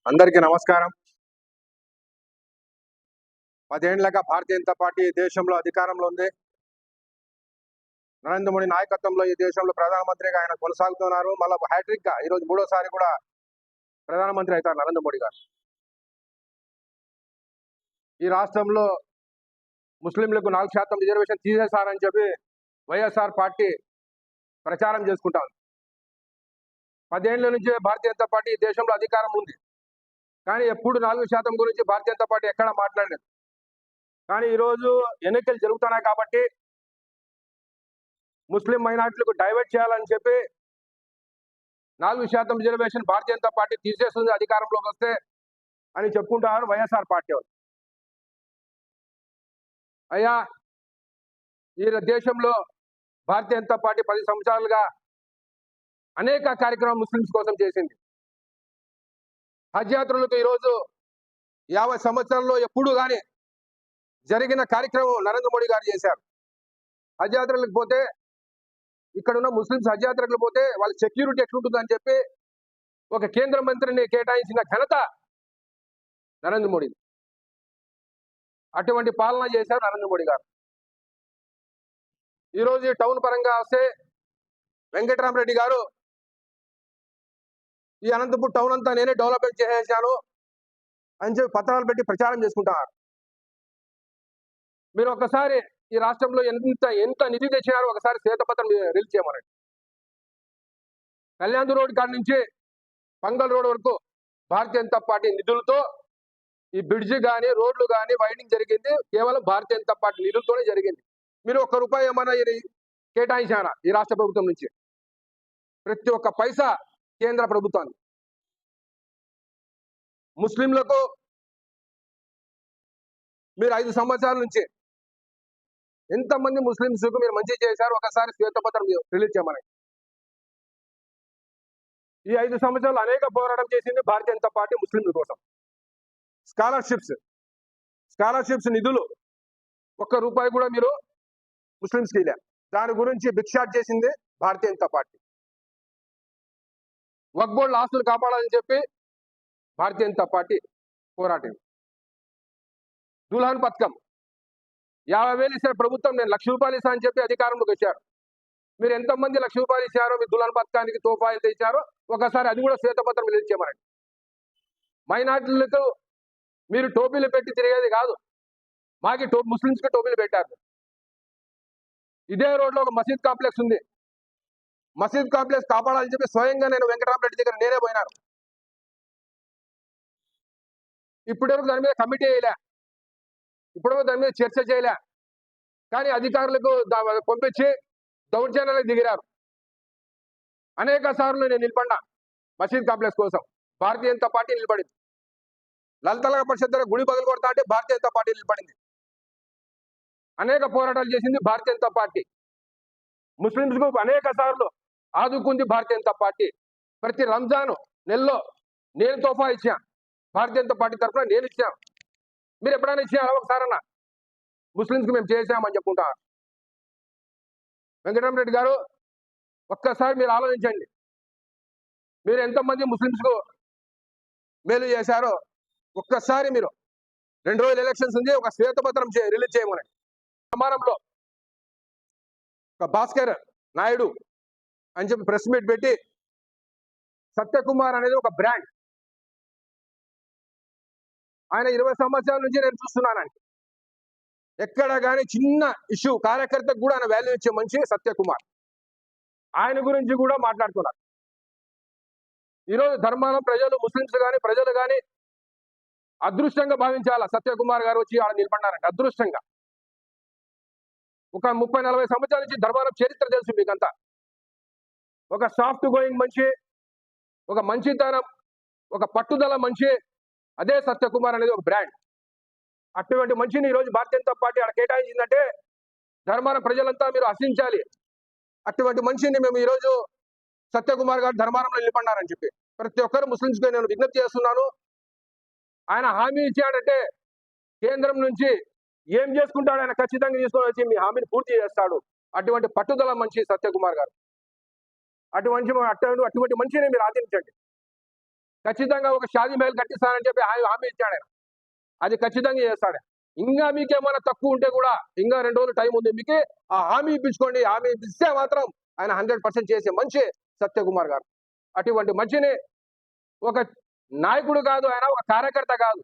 అందరికీ నమస్కారం. 10 ఏళ్లుగా భారతీయ జనతా పార్టీ దేశంలో అధికారంలో ఉంది. నరేంద్ర మోడీ నాయకత్వంలో ఈ దేశంలో ప్రధానమంత్రిగా ఆయన కొనసాగుతున్నారు. మళ్ళా హ్యాట్రిక్ గా ఈరోజు మూడోసారి కూడా ప్రధానమంత్రి అవుతారు నరేంద్ర మోడీ గారు. ఈ రాష్ట్రంలో ముస్లింలకు 4% రిజర్వేషన్ తీసేశారని చెప్పి వైఎస్ఆర్ పార్టీ ప్రచారం చేసుకుంటాం. 10 ఏళ్ల నుంచి భారతీయ జనతా పార్టీ ఈ దేశంలో అధికారం ఉంది. కానీ ఎప్పుడు 4% గురించి భారతీయ జనతా పార్టీ ఎక్కడా మాట్లాడలేదు. కానీ ఈరోజు ఎన్నికలు జరుగుతున్నాయి కాబట్టి ముస్లిం మైనార్టీలకు డైవర్ట్ చేయాలని చెప్పి 4% రిజర్వేషన్ భారతీయ జనతా పార్టీ తీసేస్తుంది అధికారంలోకి వస్తే అని చెప్పుకుంటారు వైఎస్ఆర్ పార్టీ వాళ్ళు. అయ్యా, ఈ దేశంలో భారతీయ జనతా పార్టీ 10 సంవత్సరాలుగా అనేక కార్యక్రమాలు ముస్లింస్ కోసం చేసింది. హజ్ యాత్రలకు ఈరోజు 50 సంవత్సరాల్లో ఎప్పుడు కానీ జరిగిన కార్యక్రమం నరేంద్ర మోడీ గారు చేశారు. హజ్ యాత్రలకు పోతే ఇక్కడ ఉన్న ముస్లింస్ హజ్ యాత్రలకు పోతే వాళ్ళ సెక్యూరిటీ ఎట్లుంటుందని చెప్పి ఒక కేంద్ర మంత్రిని కేటాయించిన ఘనత నరేంద్ర మోడీ. అటువంటి పాలన చేశారు నరేంద్ర మోడీ గారు. ఈరోజు ఈ టౌన్ పరంగా వస్తే వెంకటరామరెడ్డి గారు ఈ అనంతపూర్ టౌన్ అంతా నేనే డెవలప్మెంట్ చేసేసాను అని చెప్పి పత్రాలు పెట్టి ప్రచారం చేసుకుంటున్నారు. మీరు ఒకసారి ఈ రాష్ట్రంలో ఎంత నిధి తెచ్చినారో ఒకసారి శ్వేతపత్రం రిలీజ్ చేయమనండి. కళ్యాణ్ రోడ్ కాడి నుంచి పంగల్ రోడ్ వరకు భారతీయ జనతా పార్టీ నిధులతో ఈ బ్రిడ్జి కానీ రోడ్లు కానీ వైడింగ్ జరిగింది కేవలం భారతీయ జనతా పార్టీ నిధులతోనే జరిగింది. మీరు ₹1 ఏమైనా కేటాయించారా ఈ రాష్ట్ర ప్రభుత్వం నుంచి? ప్రతి ఒక్క పైసా కేంద్ర ప్రభుత్వాన్ని. ముస్లింలకు మీరు 5 సంవత్సరాల నుంచి ఎంతమంది ముస్లింస్ కు మీరు మంచి చేశారు ఒకసారి శ్వేతపత్రం రిలీజ్ చేయమని. ఈ 5 సంవత్సరాలు అనేక పోరాటం చేసింది భారతీయ జనతా పార్టీ ముస్లింల కోసం. స్కాలర్షిప్స్ నిధులు ₹1 కూడా మీరు ముస్లింస్కి ఇలే. దాని గురించి భిక్షాట్ చేసింది భారతీయ జనతా పార్టీ. వక్ఫ్ బోర్డుల ఆస్తులు కాపాడాలని చెప్పి భారతీయ జనతా పార్టీ పోరాటం. దుల్హన్ పథకం 50,000 ఇచ్చారు ప్రభుత్వం, నేను ₹1,00,000 ఇస్తా అని చెప్పి అధికారంలోకి వచ్చారు. మీరు ఎంతమంది ₹1,00,000 ఇచ్చారో మీ దుల్హన్ పథకానికి తోఫా ఎంత ఇచ్చారో ఒకసారి అది కూడా శ్వేతపత్రం రిలీజ్ చేయమనండి. మైనార్టీలకు మీరు టోపీలు పెట్టి తిరిగేది కాదు, మాకి ముస్లింస్కి టోపీలు పెట్టారు. ఇదే రోడ్లో ఒక మసీద్ కాంప్లెక్స్ ఉంది. మసీద్ కాంప్లెక్స్ కాపాడాలని చెప్పి స్వయంగా నేను వెంకటరామరెడ్డి దగ్గర నేనే పోయినాను. ఇప్పటివరకు దాని మీద కమిటీ వేయలే, ఇప్పటివరకు దాని మీద చర్చ చేయలే. కానీ అధికారులకు పంపించి దౌర్జన్యాలకు దిగిరారు. అనేక సార్లు నేను నిలబడినా మసీద్ కాంప్లెక్స్ కోసం. భారతీయ జనతా పార్టీ నిలబడింది. లలితల పరిషత్ దగ్గర గుడి పగలు కొడతా అంటే భారతీయ జనతా పార్టీ నిలబడింది. అనేక పోరాటాలు చేసింది భారతీయ జనతా పార్టీ. ముస్లింస్ కు అనేక సార్లు ఆదుకుంది భారతీయ జనతా పార్టీ. ప్రతి రంజాన్ నెలలో నేను తోఫా ఇచ్చా, భారతీయ జనతా పార్టీ తరఫున నేను ఇచ్చాను. మీరు ఎప్పుడైనా ఇచ్చారా ఒకసారన్నా? ముస్లింస్కి మేము చేసామని చెప్పుకుంటారు. వెంకటరామరెడ్డి గారు, ఒక్కసారి మీరు ఆలోచించండి. మీరు ఎంతమంది ముస్లింస్కు మేలు చేశారో ఒక్కసారి మీరు 2 రోజులు ఎలక్షన్స్ ఉంది, ఒక శ్వేతపత్రం రిలీజ్ చేయమని. సమారంలో ఒక భాస్కర్ నాయుడు అని చెప్పి ప్రెస్ మీట్ పెట్టి సత్యకుమార్ అనేది ఒక బ్రాండ్, ఆయన 20 సంవత్సరాల నుంచి నేను చూస్తున్నానండి. ఎక్కడ కానీ చిన్న ఇష్యూ కార్యకర్తకు కూడా ఆయన వాల్యూ ఇచ్చే మనిషి సత్యకుమార్. ఆయన గురించి కూడా మాట్లాడుతున్నారు. ఈరోజు ధర్మానం ప్రజలు, ముస్లింస్ కానీ ప్రజలు కానీ అదృష్టంగా భావించాలా సత్యకుమార్ గారు వచ్చి ఆడ నిలబడినారంటే. అదృష్టంగా ఒక 30-40 సంవత్సరాల నుంచి ధర్మానం చరిత్ర తెలుసు మీకంతా. ఒక సాఫ్ట్ గోయింగ్ మనిషి, ఒక మంచితనం, ఒక పట్టుదల మనిషి, అదే సత్యకుమార్ అనేది ఒక బ్రాండ్. అటువంటి మనిషిని ఈరోజు భారతీయ జనతా పార్టీ ఆడ కేటాయించిందంటే ధర్మారం ప్రజలంతా మీరు హర్షించాలి. అటువంటి మనిషిని మేము ఈరోజు సత్యకుమార్ గారు ధర్మారంలో నిలబడినారని చెప్పి ప్రతి ఒక్కరు ముస్లింస్కి నేను విజ్ఞప్తి చేస్తున్నాను. ఆయన హామీ ఇచ్చాడంటే కేంద్రం నుంచి ఏం చేసుకుంటాడు ఆయన ఖచ్చితంగా తీసుకొని వచ్చి మీ హామీని పూర్తి చేస్తాడు. అటువంటి పట్టుదల మనిషి సత్యకుమార్ గారు. అటువంటి మనిషిని మీరు ఆదరించండి. ఖచ్చితంగా ఒక షాదీ మహల్ కట్టిస్తానని చెప్పి ఆయన హామీ ఇచ్చాడు ఆయన. అది ఖచ్చితంగా చేస్తాడు. ఇంకా మీకేమైనా తక్కువ ఉంటే కూడా ఇంకా 2 రోజులు టైం ఉంది మీకు, ఆ హామీ ఇప్పించుకోండి. హామీ ఇస్తే మాత్రం ఆయన 100% చేసే మనిషి సత్యకుమార్ గారు. అటువంటి మనిషిని ఒక నాయకుడు కాదు, ఆయన ఒక కార్యకర్త కాదు,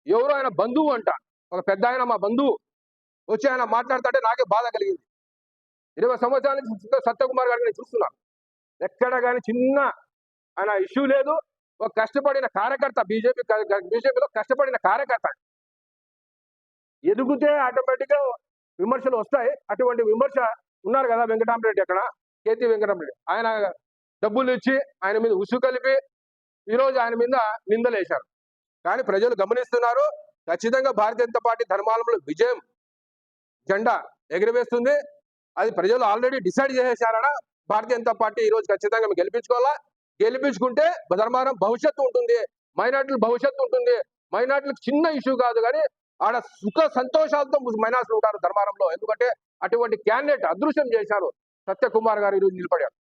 ఎవరో ఆయన బంధువు అంట. ఒక పెద్ద ఆయన మా బంధువు వచ్చి ఆయన మాట్లాడుతుంటే నాకే బాధ కలిగింది. 20 సంవత్సరాల నుంచి సత్యకుమార్ గారిని నేను చూస్తున్నాను. ఎక్కడ కానీ చిన్న ఆయన ఇష్యూ లేదు. ఒక కష్టపడిన కార్యకర్త, బీజేపీలో కష్టపడిన కార్యకర్త. ఎదుగుతే ఆటోమేటిక్ గా విమర్శలు వస్తాయి. అటువంటి విమర్శ ఉన్నారు కదా వెంకటరామరెడ్డి, అక్కడ కేతి వెంకటరామరెడ్డి, ఆయన డబ్బులు ఇచ్చి ఆయన మీద ఉసు కలిపి ఈరోజు ఆయన మీద నిందలేశారు. కానీ ప్రజలు గమనిస్తున్నారు. ఖచ్చితంగా భారతీయ జనతా పార్టీ ధర్మాలంలో విజయం జెండా ఎగురవేస్తుంది. అది ప్రజలు already decide చేసేశారట. Bharatiya Janata party ఈ రోజు ఖచ్చితంగా గెలిపించుకోవాలా. గెలిపించుకుంటే ధర్మారం భవిష్యత్తు ఉంటుంది, మైనార్టీల భవిష్యత్తు ఉంటుంది. మైనార్టీలకు చిన్న ఇష్యూ కాదు, కానీ ఆడ సుఖ సంతోషాలతో మైనార్టీలు ఉంటారు ధర్మారంలో. ఎందుకంటే అటువంటి క్యాండిడేట్ అదృశ్యం చేశారు సత్యకుమార్ గారు ఈరోజు నిలబడారు.